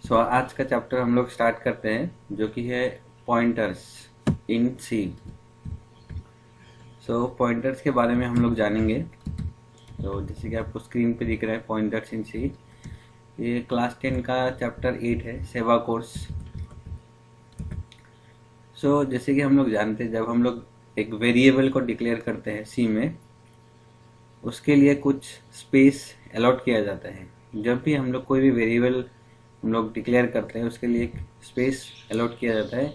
आज का चैप्टर हम लोग स्टार्ट करते हैं जो कि है पॉइंटर्स इन सी। पॉइंटर्स के बारे में हम लोग जानेंगे। तो जैसे कि आपको स्क्रीन पे दिख रहा है पॉइंटर्स इन सी, ये क्लास 10 का चैप्टर 8 है, सेवा कोर्स। जैसे कि हम लोग जानते हैं, जब हम लोग एक वेरिएबल को डिक्लेयर करते हैं सी में, उसके लिए कुछ स्पेस अलॉट किया जाता है। जब भी हम लोग कोई भी वेरिएबल हम लोग डिक्लेयर करते हैं, उसके लिए एक स्पेस अलॉट किया जाता है,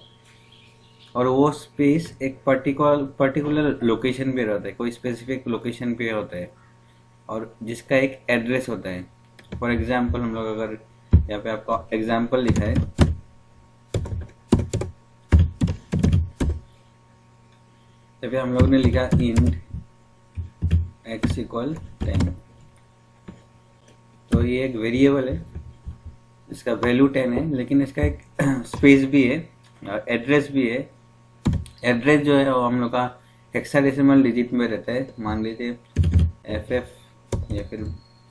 और वो स्पेस एक पर्टिकुलर लोकेशन पे रहता है, कोई स्पेसिफिक लोकेशन पे होता है, और जिसका एक एड्रेस होता है। फॉर एग्जांपल हम लोग अगर यहाँ पे आपका एग्जांपल लिखा है, यहाँ पे हम लोग ने लिखा इंट x इक्वल 10। तो ये एक वेरिएबल है, इसका वैल्यू 10 है, लेकिन इसका एक स्पेस भी है, एड्रेस भी है। एड्रेस जो है वो हम लोग का हेक्साडेसिमल डिजिट में रहता है। मान लीजिए FF या फिर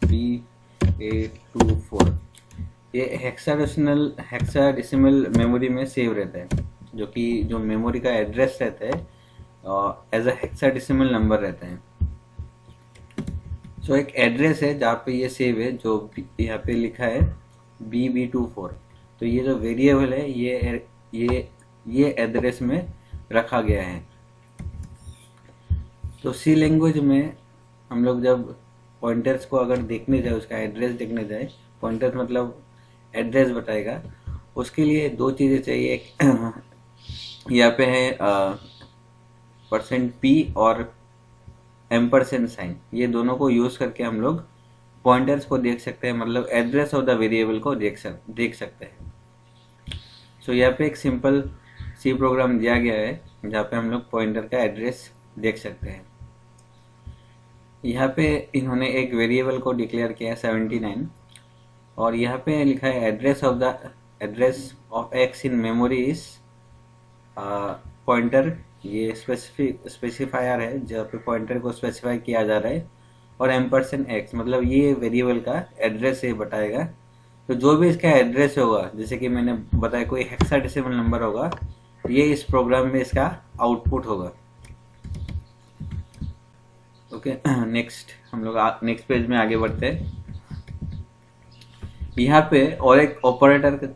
B824, ये हेक्साडेसिमल मेमोरी में सेव रहता है, जो कि जो मेमोरी का एड्रेस रहता है एज अ हेक्साडेसिमल नंबर रहता है। एक एड्रेस है जहाँ पे ये सेव है, जो यहाँ पे लिखा है BB24। तो ये जो वेरिएबल है ये एड्रेस में रखा गया है। तो सी लैंग्वेज में हम लोग जब पॉइंटर्स को अगर देखने जाए, उसका एड्रेस देखने जाए, पॉइंटर्स मतलब एड्रेस बताएगा, उसके लिए दो चीज़ें चाहिए। एक यहाँ पे है %p और एम्परसेंड साइन, ये दोनों को यूज़ करके हम लोग पॉइंटर्स को देख सकते हैं, मतलब एड्रेस ऑफ द वेरिएबल को देख सकते हैं। यहाँ पे एक सिंपल सी प्रोग्राम दिया गया है जहाँ पे हम लोग पॉइंटर का एड्रेस देख सकते हैं। यहाँ पे इन्होंने एक वेरिएबल को डिक्लेयर किया है 79, और यहाँ पे लिखा है address of x in memory is pointer. ये स्पेसिफायर है जहाँ पे पॉइंटर को स्पेसिफाई किया जा रहा है, और %x मतलब ये वेरिएबल का एड्रेस ये बताएगा। तो जो भी इसका एड्रेस होगा, जैसे कि मैंने बताया कोई हेक्साडेसिमल नंबर होगा, ये इस प्रोग्राम में इसका आउटपुट होगा। ओके, नेक्स्ट हम लोग नेक्स्ट पेज में आगे बढ़ते हैं। यहाँ पे और एक ऑपरेटर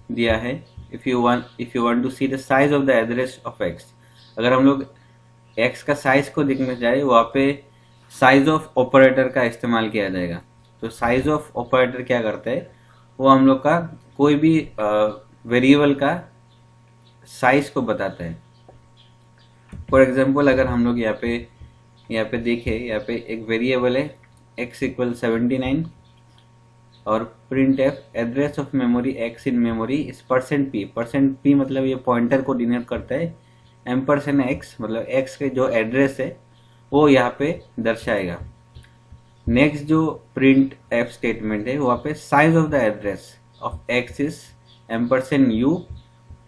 दिया है, if you want to see the size of the address of x। अगर हम लोग x का साइज को देखने जाए, वहाँ पे साइज ऑफ ऑपरेटर का इस्तेमाल किया जाएगा। तो साइज ऑफ ऑपरेटर क्या करता है, वो हम लोग का कोई भी वेरिएबल का साइज को बताता है। फॉर एग्जांपल अगर हम लोग यहाँ पे देखें, यहाँ पे एक वेरिएबल है x इक्वल 79, और print F address of memory x in memory इस %p मतलब ये पॉइंटर को डिनोट करता है। $x मतलब x के जो एड्रेस है वो यहाँ पे दर्शाएगा। नेक्स्ट जो प्रिंट एफ स्टेटमेंट है, वहाँ पे size of the address of x is $u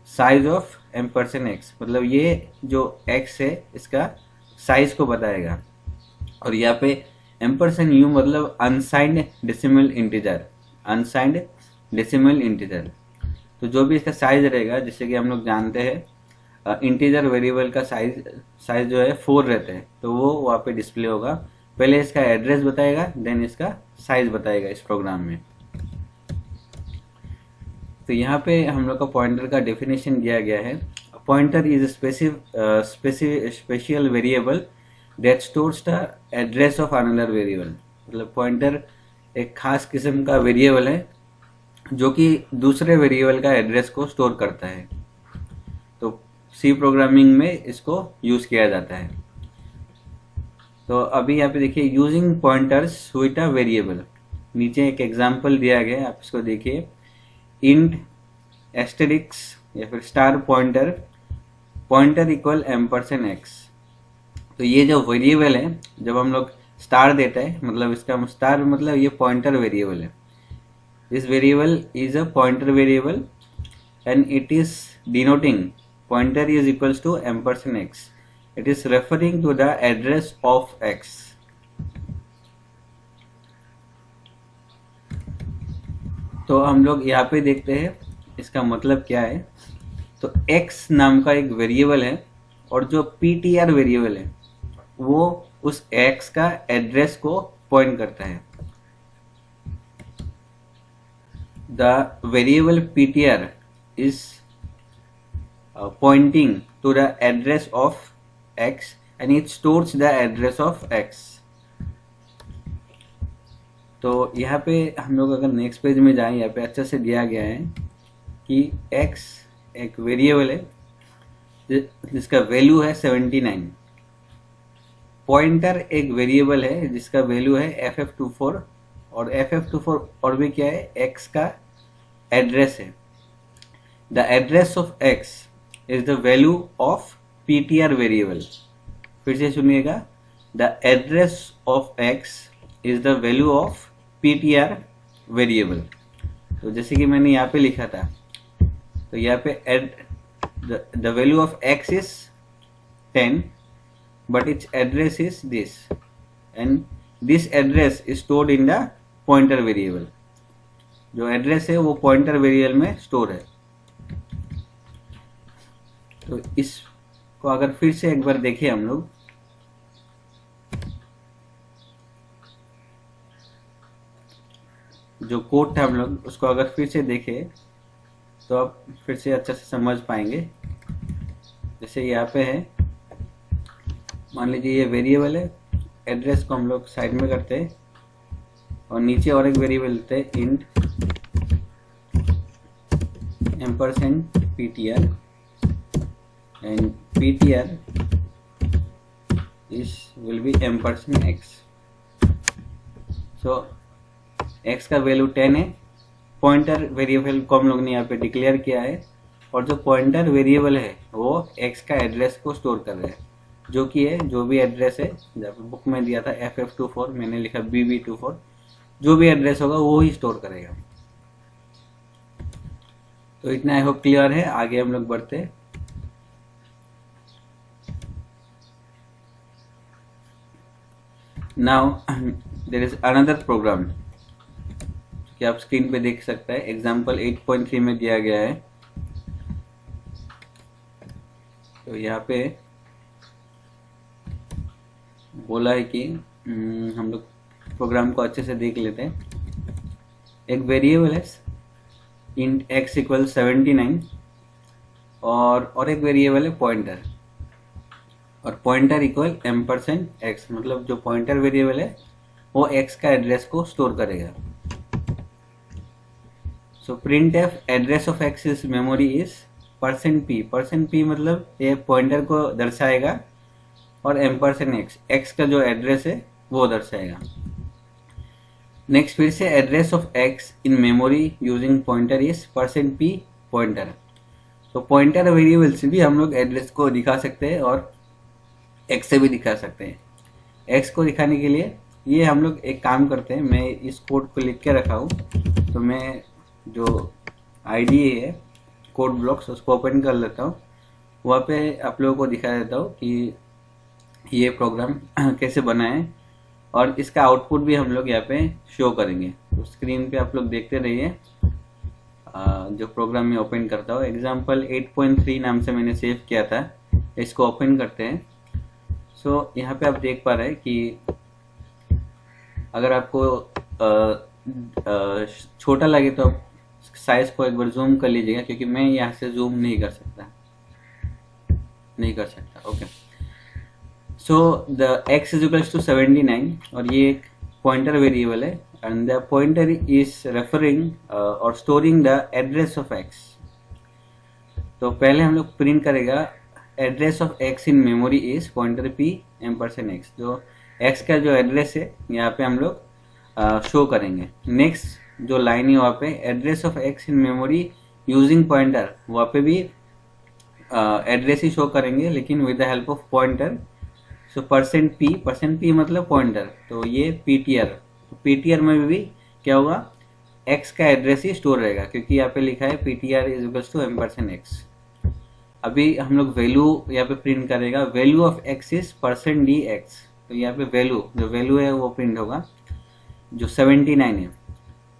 size of $x मतलब ये जो x है इसका साइज को बताएगा। और यहाँ पे $u मतलब अनसाइंड डेसिमल इंटीजर। तो जो भी इसका साइज रहेगा, जैसे कि हम लोग जानते हैं इंटीजर वेरिएबल का साइज जो है 4 रहता है, तो वो वहाँ पे डिस्प्ले होगा। पहले इसका एड्रेस बताएगा, देन इसका साइज बताएगा इस प्रोग्राम में। तो यहाँ पे हम लोग का पॉइंटर का डेफिनेशन दिया गया है। Pointer is special variable that stores the address of another variable. मतलब पॉइंटर एक खास किस्म का वेरिएबल है जो कि दूसरे वेरिएबल का एड्रेस को स्टोर करता है। तो सी प्रोग्रामिंग में इसको यूज किया जाता है। तो अभी यहाँ पे देखिए, using pointers with a variable, नीचे एक एग्जांपल दिया गया है, आप इसको देखिए। इंट एस्टेरिक्स या फिर स्टार पॉइंटर इक्वल $x। तो ये जो वेरिएबल है, जब हम लोग स्टार देता है, मतलब इसका स्टार मतलब ये पॉइंटर वेरिएबल है। This variable is a pointer variable and it is denoting pointer is equals to $x। It is referring to the address of x। तो हम लोग यहाँ पे देखते हैं इसका मतलब क्या है। तो x नाम का एक वेरिएबल है और जो ptr वेरिएबल है वो उस x का एड्रेस को पॉइंट करता है। The variable ptr is pointing to the address of x and it stores the address of x। तो यहाँ पे हम लोग अगर नेक्स्ट पेज में जाएं, यहाँ पे अच्छे से दिया गया है कि x एक वेरिएबल है जिसका वैल्यू है 79। पॉइंटर एक वेरिएबल है जिसका वैल्यू है ff24 और ff24 और भी क्या है, x का एड्रेस है। The address of x is the value of ptr variable. फिर से सुनिएगा, the address of x is the value of ptr variable. तो जैसे कि मैंने यहाँ पे लिखा था, तो यहाँ पे the value of x is 10 but its address is this and this address is stored in the pointer variable। जो एड्रेस है वो पॉइंटर वेरिएबल में स्टोर है। तो इसको अगर फिर से एक बार देखें हम लोग, जो कोड था हम लोग उसको अगर फिर से देखें तो आप फिर से अच्छे से समझ पाएंगे। जैसे यहाँ पे है, मान लीजिए ये वेरिएबल है, एड्रेस को हम लोग साइड में करते हैं और नीचे और एक वेरिएबल लेते हैं इंट $ptr एंड ptr इस will be $x। So x का वैल्यू 10 है, पॉइंटर वेरिएबल को हम लोग ने यहाँ पे डिक्लेयर किया है और जो पॉइंटर वेरिएबल है वो x का एड्रेस को स्टोर कर रहा है, जो कि है जो भी एड्रेस है, जब बुक में दिया था ff24 मैंने लिखा bb24, जो भी एड्रेस होगा वो ही स्टोर करेगा। तो इतना आई होप क्लियर है। आगे हम लोग बढ़ते हैं। Now there is another program कि आप स्क्रीन पे देख सकते हैं, एग्जाम्पल 8.3 में दिया गया है। तो यहाँ पे बोला है कि हम लोग प्रोग्राम को अच्छे से देख लेते हैं। एक वेरिएबल है इंट x इक्वल 79 और एक वेरिएबल है पॉइंटर, और पॉइंटर इक्वल $x, मतलब जो पॉइंटर वेरिएबल है वो x का एड्रेस को स्टोर करेगा। सो printf address of x is memory is %p मतलब ये पॉइंटर को दर्शाएगा और $x का जो एड्रेस है वो दर्शाएगा। नेक्स्ट फिर से address of x in memory using pointer is %p pointer. तो पॉइंटर वेरिएबल से भी हम लोग एड्रेस को दिखा सकते हैं और x से भी दिखा सकते हैं। x को दिखाने के लिए ये हम लोग एक काम करते हैं, मैं इस कोड को लिख के रखा हूँ, तो मैं जो IDE है कोड ब्लॉक्स उसको ओपन कर लेता हूँ, वहाँ पे आप लोगों को दिखा देता हूँ कि ये प्रोग्राम कैसे बना है और इसका आउटपुट भी हम लोग यहाँ पे शो करेंगे। तो स्क्रीन पे आप लोग देखते रहिए। जो प्रोग्राम में ओपन करता हूँ, एग्जाम्पल 8.3 नाम से मैंने सेव किया था, इसको ओपन करते हैं। सो यहाँ पे आप देख पा रहे हैं कि अगर आपको छोटा लगे तो आप साइज को एक बार जूम कर लीजिएगा, क्योंकि मैं यहाँ से जूम नहीं कर सकता। Okay, so the x is equals to 79 और ये एक पॉइंटर वेरिएबल है and the pointer is referring और storing the address of x। तो पहले हम लोग प्रिंट करेगा address of x in memory is pointer p $x। जो x का जो एड्रेस है यहाँ पे हम लोग शो करेंगे। नेक्स्ट जो लाइन है वहाँ पे address of x in memory using pointer, वहाँ पे भी एड्रेस ही शो करेंगे लेकिन with the help of pointer. So %p मतलब पॉइंटर, तो ये ptr, तो ptr में भी क्या होगा, x का एड्रेस ही स्टोर रहेगा, क्योंकि यहाँ पे लिखा है ptr is equals to $x। अभी हम लोग वैल्यू यहाँ पे प्रिंट करेगा, value of x is %dx। तो यहाँ पे वैल्यू जो वैल्यू है वो प्रिंट होगा, जो 79 है।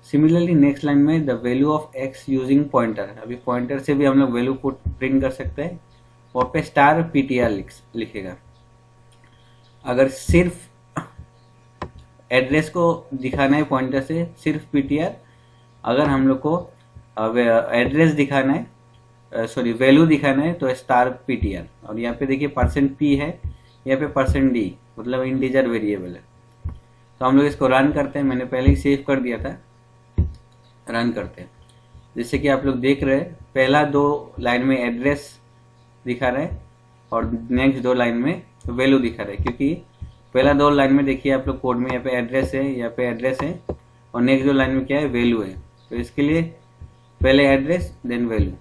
सिमिलरली नेक्स्ट लाइन में the value of x using pointer, अभी पॉइंटर से भी हम लोग वैल्यू प्रिंट कर सकते हैं और पे स्टार पीटीआर लिखेगा। अगर सिर्फ एड्रेस को दिखाना है पॉइंटर से, सिर्फ पीटीआर, अगर हम लोग को एड्रेस दिखाना है, सॉरी वैल्यू दिखाना है तो स्टार पीटीआर। और यहाँ पे देखिए %p है, यहाँ पे %d मतलब इंटीजर वेरिएबल है। तो हम लोग इसको रन करते हैं, मैंने पहले ही सेव कर दिया था, रन करते हैं। जैसे कि आप लोग देख रहे हैं पहला 2 लाइन में एड्रेस दिखा रहा है और नेक्स्ट 2 लाइन में वैल्यू दिखा रहा है, क्योंकि पहला 2 लाइन में देखिए आप लोग कोड में यहाँ पे एड्रेस है, यहाँ पे एड्रेस है और नेक्स्ट 2 लाइन में क्या है, वैल्यू है। तो इसके लिए पहले एड्रेस देन वैल्यू।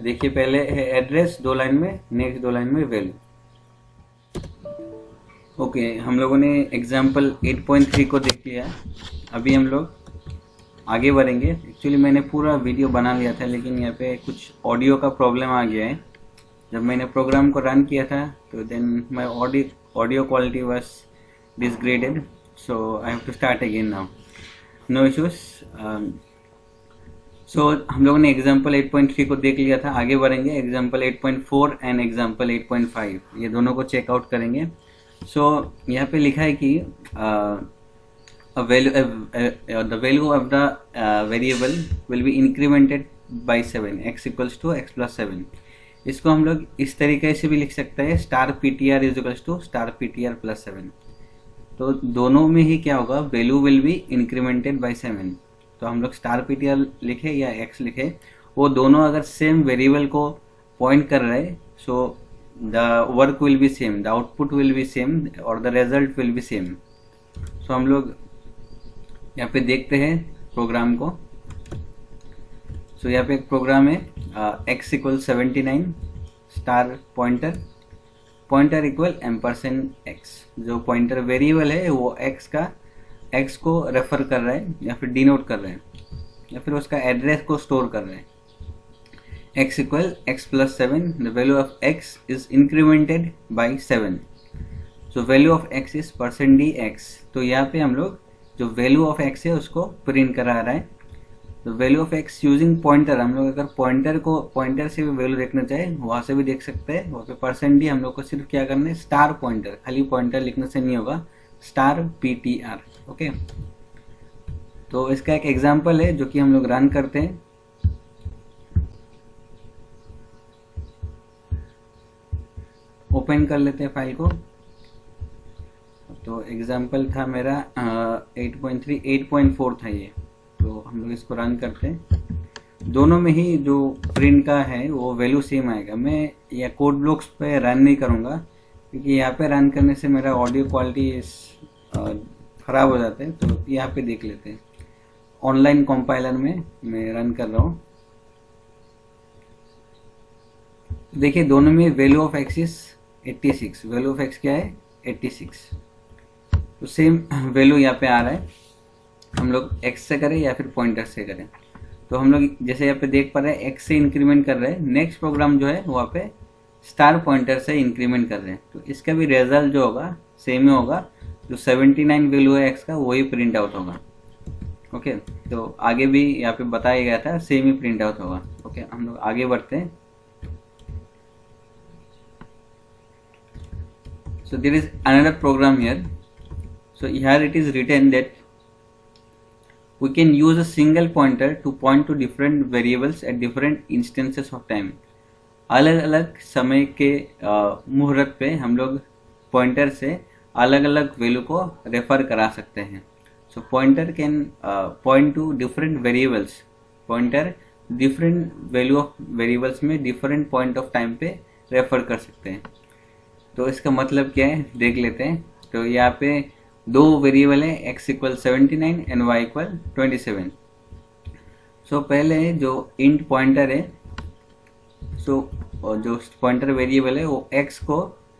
देखिए पहले है एड्रेस 2 लाइन में, नेक्स्ट 2 लाइन में वैल्यू। ओके, हम लोगों ने एग्जाम्पल 8.3 को देख लिया। अभी हम लोग आगे बढ़ेंगे। एक्चुअली मैंने पूरा वीडियो बना लिया था, लेकिन यहाँ पे कुछ ऑडियो का प्रॉब्लम आ गया है। जब मैंने प्रोग्राम को रन किया था तो then my audio quality was degraded, so I have to start again now, no issues. So हम लोगों ने एग्जाम्पल 8.3 को देख लिया था। आगे बढ़ेंगे, एग्जाम्पल 8.4 एंड एग्जाम्पल 8.5 ये दोनों को चेकआउट करेंगे। सो यहाँ पे लिखा है कि the value of the variable will be incremented by 7, x equals to x plus 7। इसको हम लोग इस तरीके से भी लिख सकते हैं, star PTR is equals to star PTR plus 7। तो दोनों में ही क्या होगा, value will be incremented by 7। तो हम लोग स्टार पीटीआर लिखे या एक्स लिखे, वो दोनों अगर सेम वेरिएबल को पॉइंट कर रहे हैं, so the work will be same, the output will be same और the result will be same. So हम लोग यहाँ पे देखते हैं प्रोग्राम को। सो यहाँ पे एक प्रोग्राम है, x equal 79 star pointer equal %x। जो पॉइंटर वेरिएबल है वो x को रेफर कर रहा है या फिर डिनोट कर रहा है या फिर उसका एड्रेस को स्टोर कर रहा है। x equal x plus 7, the value of x is incremented by 7। So value of x is %dx। तो यहाँ पे हम लोग जो वैल्यू ऑफ x है उसको प्रिंट करा रहा है। तो value of x using pointer, हम लोग अगर पॉइंटर से भी वैल्यू देखना चाहे वहाँ से भी देख सकते हैं। वहाँ पे %d हम लोग को सिर्फ क्या करना है, स्टार पॉइंटर, खाली पॉइंटर लिखने से नहीं होगा, स्टार ptr। ओके, तो इसका एक एग्जांपल है जो कि हम लोग रन करते हैं। ओपन कर लेते हैं फाइल को। तो एग्जाम्पल था मेरा 8.3, 8.4 था ये। तो हम लोग इसको रन करते हैं। दोनों में ही जो प्रिंट का है वो वैल्यू सेम आएगा। मैं या कोड ब्लॉक्स पे रन नहीं करूँगा, क्योंकि यहाँ पे रन करने से मेरा ऑडियो क्वालिटी ख़राब हो जाता है। तो यहाँ पे देख लेते हैं, ऑनलाइन कंपाइलर में मैं रन कर रहा हूँ। देखिए दोनों में value of x is 86, value of x क्या है, 86। तो सेम वैल्यू यहाँ पे आ रहा है। हम लोग x से करें या फिर पॉइंटर से करें, तो हम लोग जैसे यहाँ पे देख पा रहे हैं x से इंक्रीमेंट कर रहे हैं। नेक्स्ट प्रोग्राम जो है वहाँ पे स्टार पॉइंटर से इंक्रीमेंट कर रहे हैं। तो इसका भी रिजल्ट जो होगा सेम ही होगा, जो 79 वैल्यू है x का वही प्रिंट आउट होगा। ओके, तो आगे भी यहाँ पे बताया गया था सेम ही प्रिंट आउट होगा। ओके, हम लोग आगे बढ़ते हैं। So there is another program here. So here it is written that we can use a single pointer to point to different variables at different instances of time। अलग अलग समय के मुहूर्त पे हम लोग पॉइंटर से अलग अलग वैल्यू को रेफर करा सकते हैं। So pointer can point to different variables. Pointer different value of variables में डिफरेंट पॉइंट ऑफ टाइम पे रेफर कर सकते हैं। तो इसका मतलब क्या है देख लेते हैं। तो यहाँ पे 2 वेरिएबल है, x equal 79 and y equal 27। सो पहले जो इंट पॉइंटर है, सो जो पॉइंटर वेरिएबल है वो x को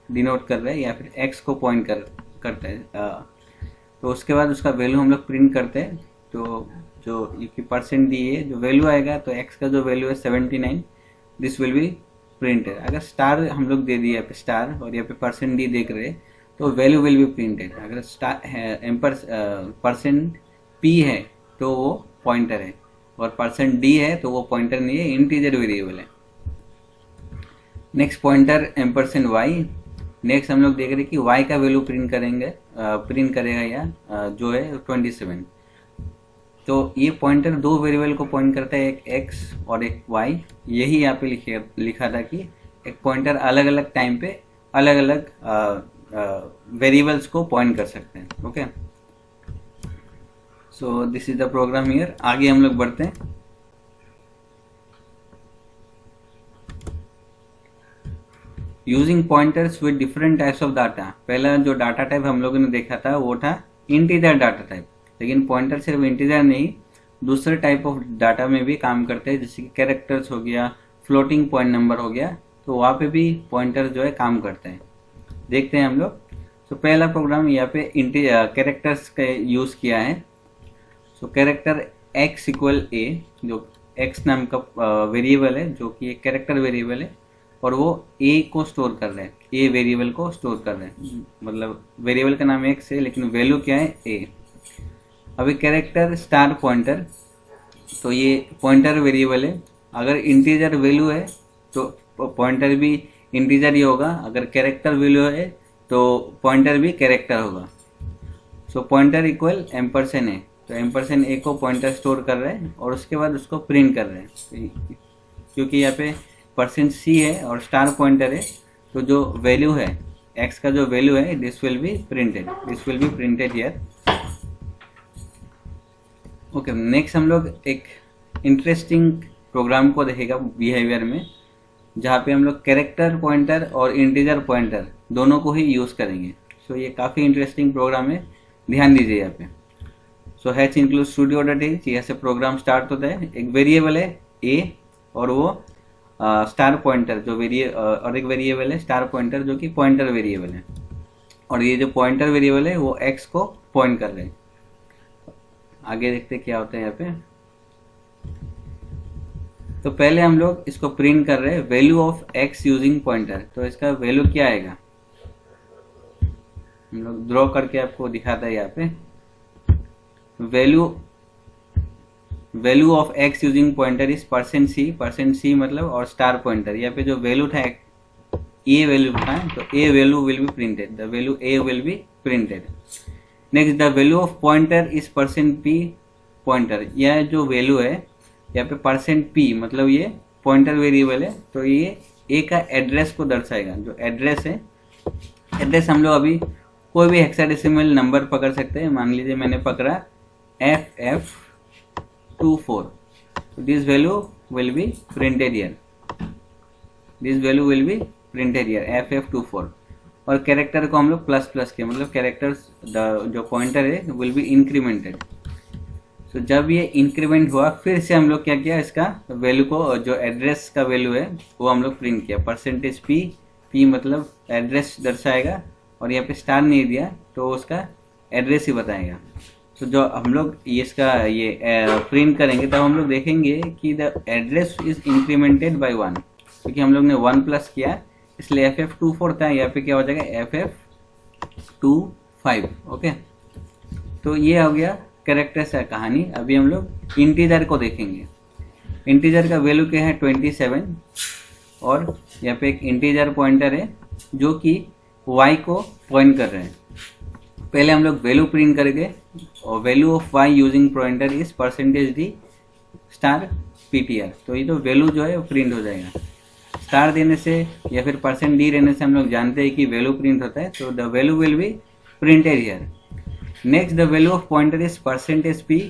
डिनोट कर रहा है या फिर x को पॉइंट करता है। तो उसके बाद उसका वैल्यू हम लोग प्रिंट करते हैं। तो जो %d है, जो वैल्यू आएगा, तो x का जो वैल्यू है 79, दिस विल बी प्रिंटेड। अगर स्टार हम लोग दे दिए यहाँ पे स्टार और यहाँ पे परसेंट डी देख रहे तो वैल्यू विल बी प्रिंटेड। अगर स्टार है परसेंट पी है तो वो पॉइंटर है, और परसेंट डी है तो वो पॉइंटर नहीं है, इंटीजर वेरिएबल है। Next pointer ampersand Y. Next हम लोग देख रहे हैं कि y का वैल्यू प्रिंट करेगा या जो है 27। तो ये पॉइंटर दो वेरिएबल को पॉइंट करता है, एक x और एक y। यही यहाँ पे लिखा था कि एक पॉइंटर अलग अलग टाइम पे अलग अलग वेरिएबल्स को पॉइंट कर सकते हैं। Okay, so this is the program here. आगे हम लोग बढ़ते हैं। Using pointers with different types of data. पहला जो डाटा टाइप हम लोगों ने देखा था वो था इंटीजर डाटा टाइप, लेकिन पॉइंटर सिर्फ इंटीजर नहीं, दूसरे टाइप ऑफ डाटा में भी काम करते हैं, जैसे कि कैरेक्टर्स हो गया, फ्लोटिंग पॉइंट नंबर हो गया, तो वहाँ पे भी पॉइंटर जो है काम करते हैं। देखते हैं हम लोग। तो पहला प्रोग्राम यहाँ पे कैरेक्टर्स का यूज़ किया है। सो कैरेक्टर x इक्वल a, जो x नाम का वेरिएबल है, जो कि एक कैरेक्टर वेरिएबल है, और वो a को स्टोर कर रहे हैं, a वेरिएबल को स्टोर कर रहे हैं। मतलब वेरिएबल का नाम x है लेकिन वैल्यू क्या है a। अभी कैरेक्टर स्टार पॉइंटर, तो ये पॉइंटर वेरिएबल है। अगर इंटीजर वैल्यू है तो पॉइंटर भी इंटीजर ही होगा, अगर कैरेक्टर वैल्यू है तो पॉइंटर भी कैरेक्टर होगा। सो पॉइंटर इक्वल एम्परसेंट है, तो एम्परसेंट ए को पॉइंटर स्टोर कर रहे हैं और उसके बाद उसको प्रिंट कर रहे हैं। क्योंकि यहाँ पे परसेंट सी है और स्टार पॉइंटर है, तो जो वैल्यू है एक्स का जो वैल्यू है this will be printed here. Okay, next हम लोग एक इंटरेस्टिंग प्रोग्राम को देखेगा बिहेवियर में, जहाँ पे हम लोग कैरेक्टर पॉइंटर और इंटीजर पॉइंटर दोनों को ही यूज़ करेंगे। सो ये काफ़ी इंटरेस्टिंग प्रोग्राम है, ध्यान दीजिए यहाँ पे। सो हैच इंक्लूड studio.h, यहाँ से प्रोग्राम स्टार्ट होता है। एक वेरिएबल है a और वो स्टार पॉइंटर जो और एक वेरिएबल है स्टार पॉइंटर जो कि पॉइंटर वेरिएबल है, और ये जो पॉइंटर वेरिएबल है वो x को पॉइंट कर रहे हैं। आगे देखते क्या होता है यहाँ पे। तो पहले हम लोग इसको प्रिंट कर रहे हैं value of x using pointer. तो इसका वैल्यू क्या आएगा, हम लोग ड्रॉ करके आपको दिखाता है यहाँ पे। Value of x using pointer is percent C मतलब और स्टार पॉइंटर। यहाँ पे जो वैल्यू था ए वैल्यू था, तो A value will be printed, the value A will be printed. Next the value of pointer is percent P pointer. यह जो वैल्यू है यहाँ पे परसेंट पी मतलब ये पॉइंटर वेरिएबल है, तो ये ए का एड्रेस को दर्शाएगा। जो एड्रेस है, एड्रेस हम लोग अभी कोई भी हेक्साडेसिमल नंबर पकड़ सकते हैं। मान लीजिए मैंने पकड़ा FF24, this value will be printed here, FF24। और कैरेक्टर को हम लोग प्लस प्लस के मतलब कैरेक्टर्स जो पॉइंटर है विल बी इंक्रीमेंटेड। तो जब ये इंक्रीमेंट हुआ फिर से हम लोग क्या किया, इसका वैल्यू को जो एड्रेस का वैल्यू है वो हम लोग प्रिंट किया। परसेंटेज पी मतलब एड्रेस दर्शाएगा, और यहाँ पे स्टार नहीं दिया तो उसका एड्रेस ही बताएगा। तो जो हम लोग इसका ये प्रिंट करेंगे तब हम लोग देखेंगे कि the address is incremented by 1, क्योंकि हम लोग ने 1 प्लस किया इसलिए FF24 था, यहाँ पे क्या हो जाएगा FF25। ओके, तो ये हो गया कैरेक्टर से कहानी। अभी हम लोग इंटीजर को देखेंगे। इंटीजर का वैल्यू क्या है 27, और यहाँ पे एक इंटीजर पॉइंटर है जो कि y को पॉइंट कर रहे हैं। पहले हम लोग वैल्यू प्रिंट करेंगे, और value of y using pointer is percentage D star PTR। तो ये तो वैल्यू जो है वो प्रिंट हो जाएगा। स्टार देने से या फिर परसेंट डी रहने से हम लोग जानते हैं कि वैल्यू प्रिंट होता है, तो the value will be printed here. Next the value of pointer is percentage p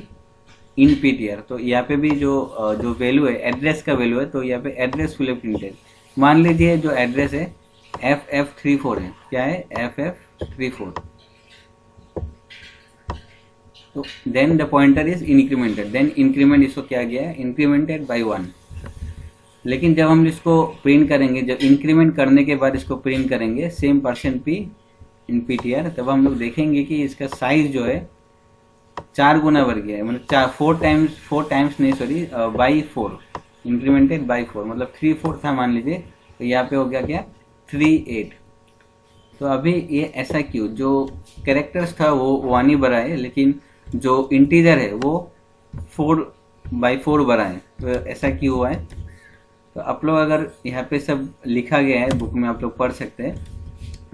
in PTR। तो यहाँ पे भी जो वैल्यू है एड्रेस का वैल्यू है, तो यहाँ पे एड्रेस विल बी प्रिंटेड। मान लीजिए जो एड्रेस है FF34 है, क्या है FF34, तो then the pointer is incremented, then increment इसको क्या गया है इंक्रीमेंटेड बाय 1। लेकिन जब हम इसको प्रिंट करेंगे, जब इंक्रीमेंट करने के बाद इसको प्रिंट करेंगे सेम परसेंट p इन PTR, तब हम लोग देखेंगे कि इसका साइज जो है 4 गुना बढ़ गया है, मतलब 4 टाइम्स नहीं सॉरी बाई 4, इंक्रीमेंटेड बाई 4, मतलब 3/4 था मान लीजिए, तो यहाँ पे हो गया क्या 3 8। तो अभी ये ऐसा क्यों, जो कैरेक्टर्स था वो 1 ही भरा है, लेकिन जो इंटीजर है वो 4/4 भरा है, तो ऐसा क्यों हुआ है। तो आप लोग अगर यहाँ पे सब लिखा गया है बुक में, आप लोग पढ़ सकते हैं,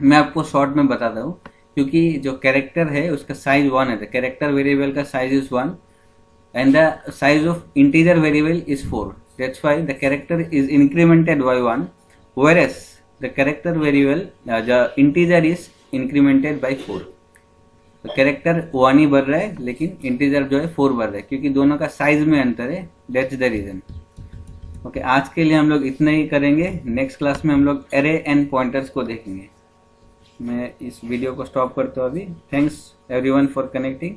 मैं आपको शॉर्ट में बताता हूँ। क्योंकि जो कैरेक्टर है उसका साइज 1 है, तो कैरेक्टर वेरिएबल का size is 1 and the size of integer variable is 4. That's why the character is incremented by 1, whereas the character variable the integer is incremented by 4. तो कैरेक्टर 1 ही भर रहा है लेकिन इंटीजर जो है 4 भर रहा है, क्योंकि दोनों का साइज में अंतर है, दैट्स द रीजन। ओके, आज के लिए हम लोग इतना ही करेंगे। नेक्स्ट क्लास में हम लोग एरे एंड पॉइंटर्स को देखेंगे। मैं इस वीडियो को स्टॉप करता हूँ अभी। Thanks everyone for connecting.